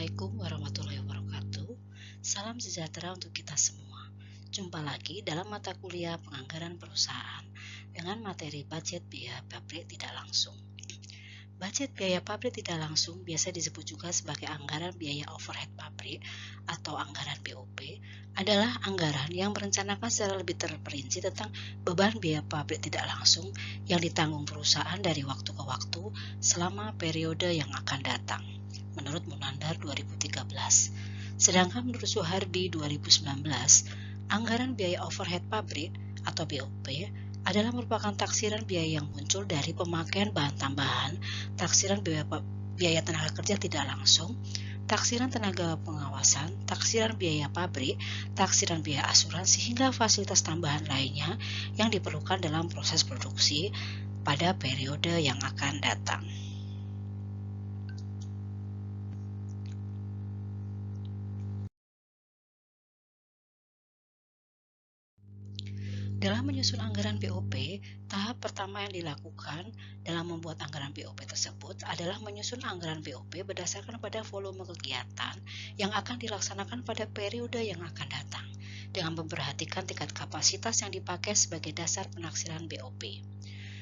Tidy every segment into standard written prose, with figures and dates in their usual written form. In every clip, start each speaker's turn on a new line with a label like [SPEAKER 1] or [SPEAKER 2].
[SPEAKER 1] Assalamualaikum warahmatullahi wabarakatuh. Salam sejahtera untuk kita semua. Jumpa lagi dalam mata kuliah penganggaran perusahaan dengan materi budget biaya pabrik tidak langsung. Budget biaya pabrik tidak langsung biasa disebut juga sebagai anggaran biaya overhead pabrik atau anggaran BOP, adalah anggaran yang merencanakan secara lebih terperinci tentang beban biaya pabrik tidak langsung yang ditanggung perusahaan dari waktu ke waktu selama periode yang akan datang, menurut Munandar 2013. Sedangkan menurut Suhardi 2019, anggaran biaya overhead pabrik atau BOP adalah merupakan taksiran biaya yang muncul dari pemakaian bahan tambahan, taksiran biaya tenaga kerja tidak langsung, taksiran tenaga pengawasan, taksiran biaya pabrik, taksiran biaya asuransi, hingga fasilitas tambahan lainnya yang diperlukan dalam proses produksi pada periode yang akan datang. Dalam menyusun anggaran BOP, tahap pertama yang dilakukan dalam membuat anggaran BOP tersebut adalah menyusun anggaran BOP berdasarkan pada volume kegiatan yang akan dilaksanakan pada periode yang akan datang, dengan memperhatikan tingkat kapasitas yang dipakai sebagai dasar penaksiran BOP.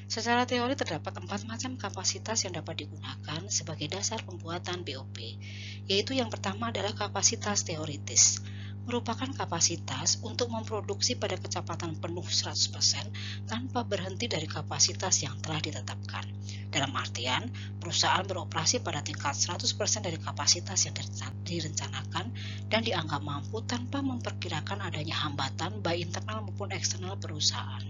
[SPEAKER 1] Secara teori terdapat 4 macam kapasitas yang dapat digunakan sebagai dasar pembuatan BOP, yaitu yang pertama adalah kapasitas teoritis, merupakan kapasitas untuk memproduksi pada kecepatan penuh 100% tanpa berhenti dari kapasitas yang telah ditetapkan. Dalam artian, perusahaan beroperasi pada tingkat 100% dari kapasitas yang direncanakan dan dianggap mampu tanpa memperkirakan adanya hambatan baik internal maupun eksternal perusahaan.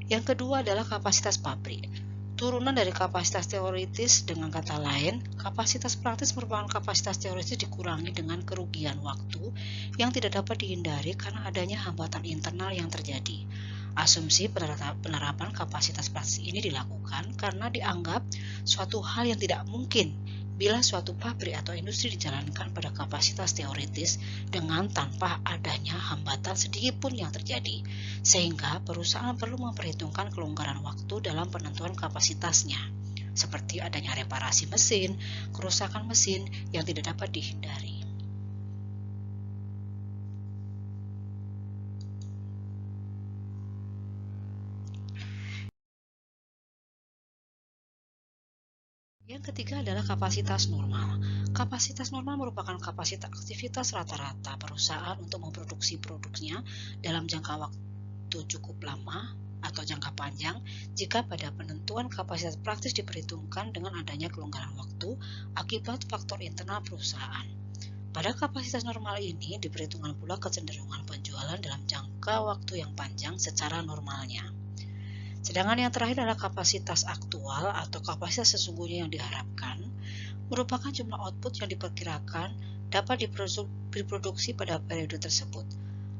[SPEAKER 1] Yang kedua adalah kapasitas pabrik. Turunan dari kapasitas teoritis, dengan kata lain, kapasitas praktis merupakan kapasitas teoritis dikurangi dengan kerugian waktu yang tidak dapat dihindari karena adanya hambatan internal yang terjadi. Asumsi penerapan kapasitas praktis ini dilakukan karena dianggap suatu hal yang tidak mungkin bila suatu pabrik atau industri dijalankan pada kapasitas teoritis dengan tanpa adanya hambatan sedikit pun yang terjadi, sehingga perusahaan perlu memperhitungkan kelonggaran waktu dalam penentuan kapasitasnya, seperti adanya reparasi mesin, kerusakan mesin yang tidak dapat dihindari. Yang ketiga adalah kapasitas normal. Kapasitas normal merupakan kapasitas aktivitas rata-rata perusahaan untuk memproduksi produknya dalam jangka waktu cukup lama atau jangka panjang jika pada penentuan kapasitas praktis diperhitungkan dengan adanya kelonggaran waktu akibat faktor internal perusahaan. Pada kapasitas normal ini diperhitungkan pula kecenderungan penjualan dalam jangka waktu yang panjang secara normalnya. Sedangkan yang terakhir adalah kapasitas aktual atau kapasitas sesungguhnya yang diharapkan, merupakan jumlah output yang diperkirakan dapat diproduksi pada periode tersebut.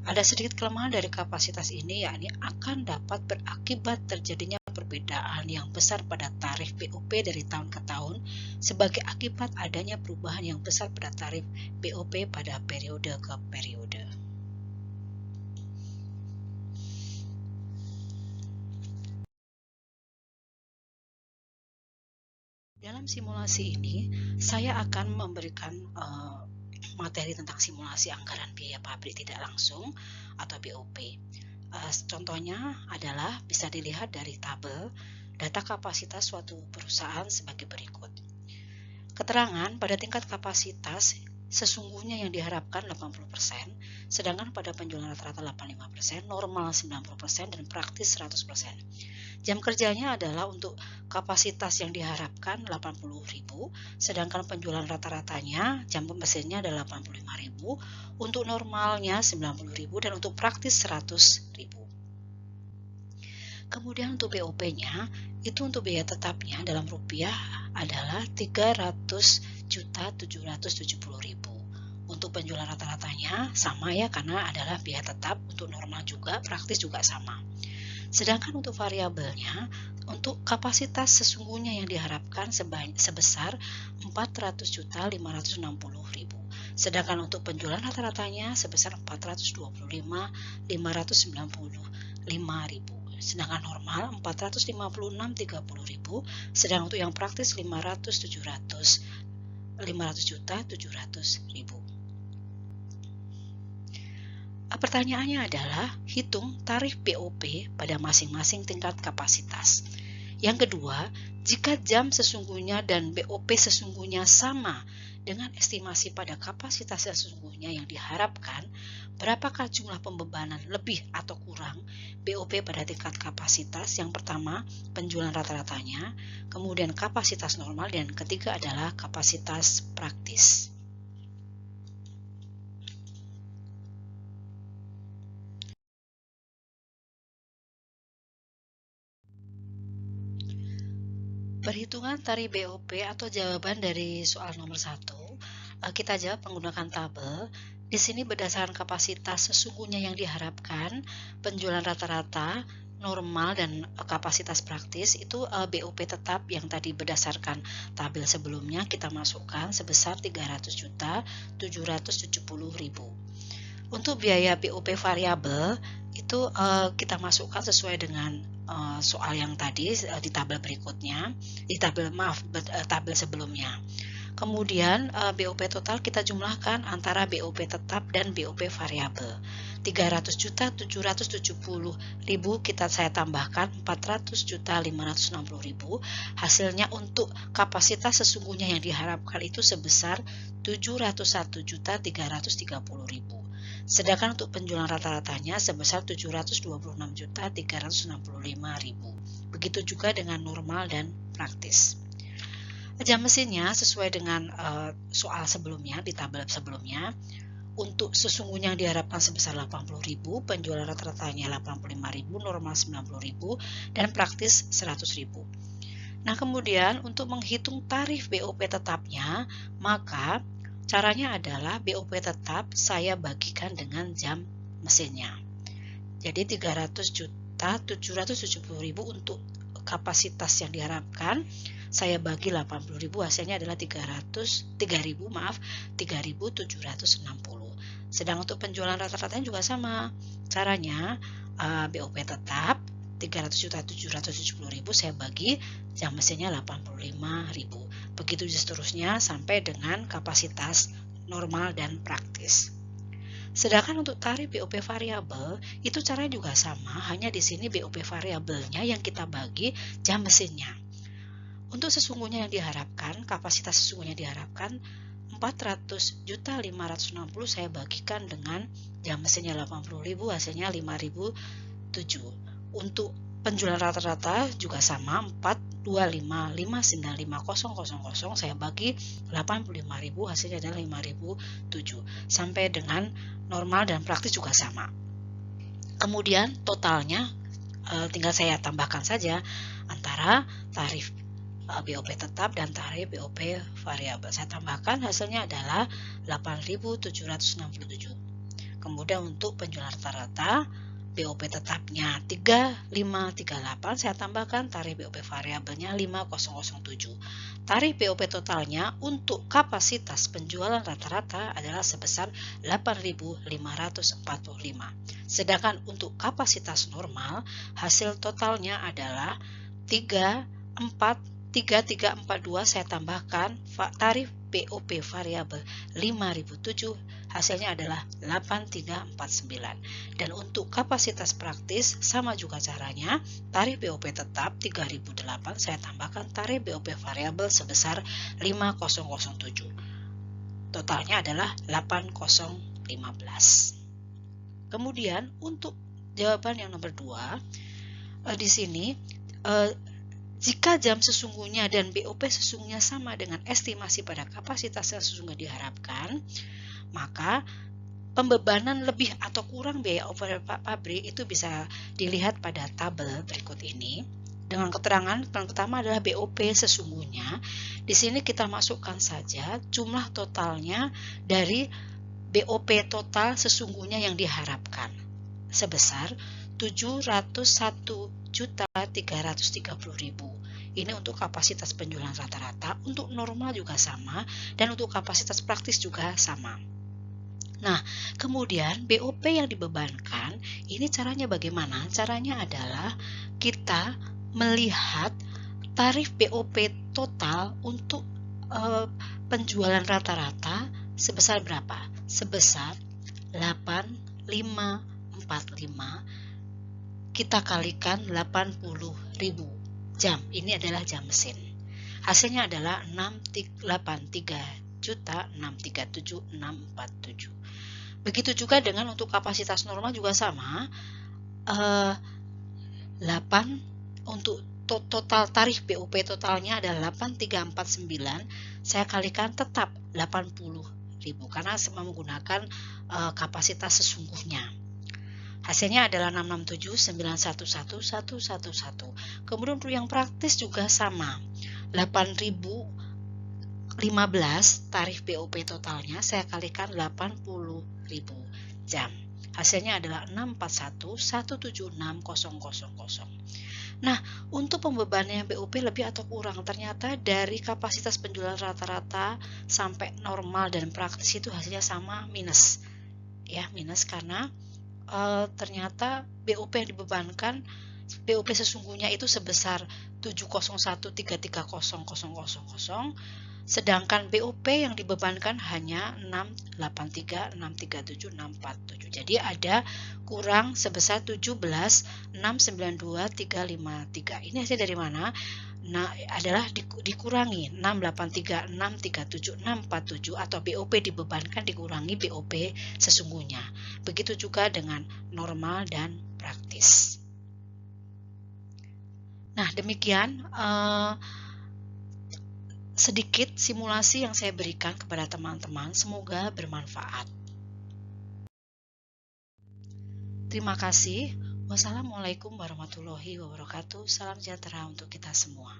[SPEAKER 1] Ada sedikit kelemahan dari kapasitas ini, yakni akan dapat berakibat terjadinya perbedaan yang besar pada tarif BOP dari tahun ke tahun sebagai akibat adanya perubahan yang besar pada tarif BOP pada periode ke periode. Dalam simulasi ini, saya akan memberikan materi tentang simulasi anggaran biaya pabrik tidak langsung atau BOP. Contohnya adalah bisa dilihat dari tabel data kapasitas suatu perusahaan sebagai berikut. Keterangan pada tingkat kapasitas sesungguhnya yang diharapkan 80%, sedangkan pada penjualan rata-rata 85%, normal 90%, dan praktis 100%. Jam kerjanya adalah untuk kapasitas yang diharapkan 80.000, sedangkan penjualan rata-ratanya jam mesinnya adalah 85.000, untuk normalnya 90.000, dan untuk praktis 100.000. Kemudian untuk BOP-nya, itu untuk biaya tetapnya dalam rupiah adalah 300.770.000. Untuk penjualan rata-ratanya sama ya, karena adalah biaya tetap, untuk normal juga, praktis juga sama. Sedangkan untuk variabelnya, untuk kapasitas sesungguhnya yang diharapkan sebesar 400.560.000. Sedangkan untuk penjualan rata-ratanya sebesar 425.595.000. Sedangkan normal 456.30.000. Sedang untuk yang praktis 500.700.000. 500.700.000. Pertanyaannya adalah hitung tarif BOP pada masing-masing tingkat kapasitas. Yang kedua, jika jam sesungguhnya dan BOP sesungguhnya sama dengan estimasi pada kapasitas sesungguhnya yang diharapkan, berapakah jumlah pembebanan lebih atau kurang BOP pada tingkat kapasitas? Yang pertama, penjualan rata-ratanya, kemudian kapasitas normal, dan ketiga adalah kapasitas praktis. Perhitungan tarif BOP atau jawaban dari soal nomor 1, kita jawab menggunakan tabel. Di sini berdasarkan kapasitas sesungguhnya yang diharapkan, penjualan rata-rata, normal, dan kapasitas praktis itu BOP tetap yang tadi berdasarkan tabel sebelumnya kita masukkan sebesar 300.770.000. Untuk biaya BOP variabel itu kita masukkan sesuai dengan soal yang tadi di tabel berikutnya, tabel sebelumnya. Kemudian BOP total kita jumlahkan antara BOP tetap dan BOP variabel. 300.770.000 saya tambahkan 400.560.000. Hasilnya untuk kapasitas sesungguhnya yang diharapkan itu sebesar 701.330.000. Sedangkan untuk penjualan rata-ratanya sebesar 726.365.000. Begitu juga dengan normal dan praktis. Jam mesinnya sesuai dengan soal sebelumnya di tabel sebelumnya. Untuk sesungguhnya yang diharapkan sebesar 80.000, penjualan rata-ratanya 85.000, normal 90.000, dan praktis 100.000. Nah, kemudian untuk menghitung tarif BOP tetapnya, maka caranya adalah BOP tetap saya bagikan dengan jam mesinnya. Jadi 300.770.000 untuk kapasitas yang diharapkan, saya bagi 80.000, hasilnya adalah 3.760. Sedang untuk penjualan rata-ratanya juga sama. Caranya BOP tetap 300.770.000 saya bagi jam mesinnya 85.000. Begitu seterusnya sampai dengan kapasitas normal dan praktis. Sedangkan untuk tarif BOP variabel itu caranya juga sama, hanya di sini BOP variabelnya yang kita bagi jam mesinnya. Untuk sesungguhnya yang diharapkan, kapasitas sesungguhnya diharapkan 400.560 saya bagikan dengan jam mesinnya 80.000, hasilnya 5.007. Untuk penjualan rata-rata juga sama, 425.595.000 saya bagi 85.000, hasilnya adalah 5.007. Sampai dengan normal dan praktis juga sama. Kemudian totalnya tinggal saya tambahkan saja antara tarif BOP tetap dan tarif BOP variabel. Saya tambahkan, hasilnya adalah 8.767. Kemudian untuk penjualan rata-rata BOP tetapnya 3538, saya tambahkan tarif BOP variabelnya 5007. Tarif BOP totalnya untuk kapasitas penjualan rata-rata adalah sebesar 8.545. Sedangkan untuk kapasitas normal, hasil totalnya adalah 3342, saya tambahkan tarif BOP variabel 5.007, hasilnya adalah 8349. Dan untuk kapasitas praktis sama juga caranya, tarif BOP tetap 3008, saya tambahkan tarif BOP variabel sebesar 5007. Totalnya adalah 8015. Kemudian untuk jawaban yang nomor 2, di sini jika jam sesungguhnya dan BOP sesungguhnya sama dengan estimasi pada kapasitas yang sesungguhnya diharapkan, maka pembebanan lebih atau kurang biaya overhead pabrik itu bisa dilihat pada tabel berikut ini. Dengan keterangan yang pertama adalah BOP sesungguhnya. Di sini kita masukkan saja jumlah totalnya dari BOP total sesungguhnya yang diharapkan sebesar 701.330.000. Ini untuk kapasitas penjualan rata-rata, untuk normal juga sama, dan untuk kapasitas praktis juga sama. Nah, kemudian BOP yang dibebankan, ini caranya bagaimana? Caranya adalah kita melihat tarif BOP total untuk penjualan rata-rata sebesar berapa? Sebesar 8545 kita kalikan 80.000 jam. Ini adalah jam mesin. Hasilnya adalah 683.637.647. Begitu juga dengan untuk kapasitas normal juga sama. 8 untuk total tarif BOP totalnya adalah 8349, saya kalikan tetap 80.000 karena menggunakan kapasitas sesungguhnya. Hasilnya adalah 667.911.111. Kemudian untuk yang praktis juga sama. 8.015 tarif BOP totalnya saya kalikan 80.000 jam. Hasilnya adalah 641.176.000. Nah, untuk pembebannya BOP lebih atau kurang, ternyata dari kapasitas penjualan rata-rata sampai normal dan praktis itu hasilnya sama minus. Ya, minus karena ternyata BOP yang dibebankan, BOP sesungguhnya itu sebesar 701.330.000, sedangkan BOP yang dibebankan hanya 683.637.647. Jadi ada kurang sebesar 17.692.353. Ini hasil dari mana? Nah, adalah dikurangi 683.637.647 atau BOP dibebankan dikurangi BOP sesungguhnya. Begitu juga dengan normal dan praktis. Nah, demikian sedikit simulasi yang saya berikan kepada teman-teman. Semoga bermanfaat. Terima kasih. Wassalamualaikum warahmatullahi wabarakatuh. Salam sejahtera untuk kita semua.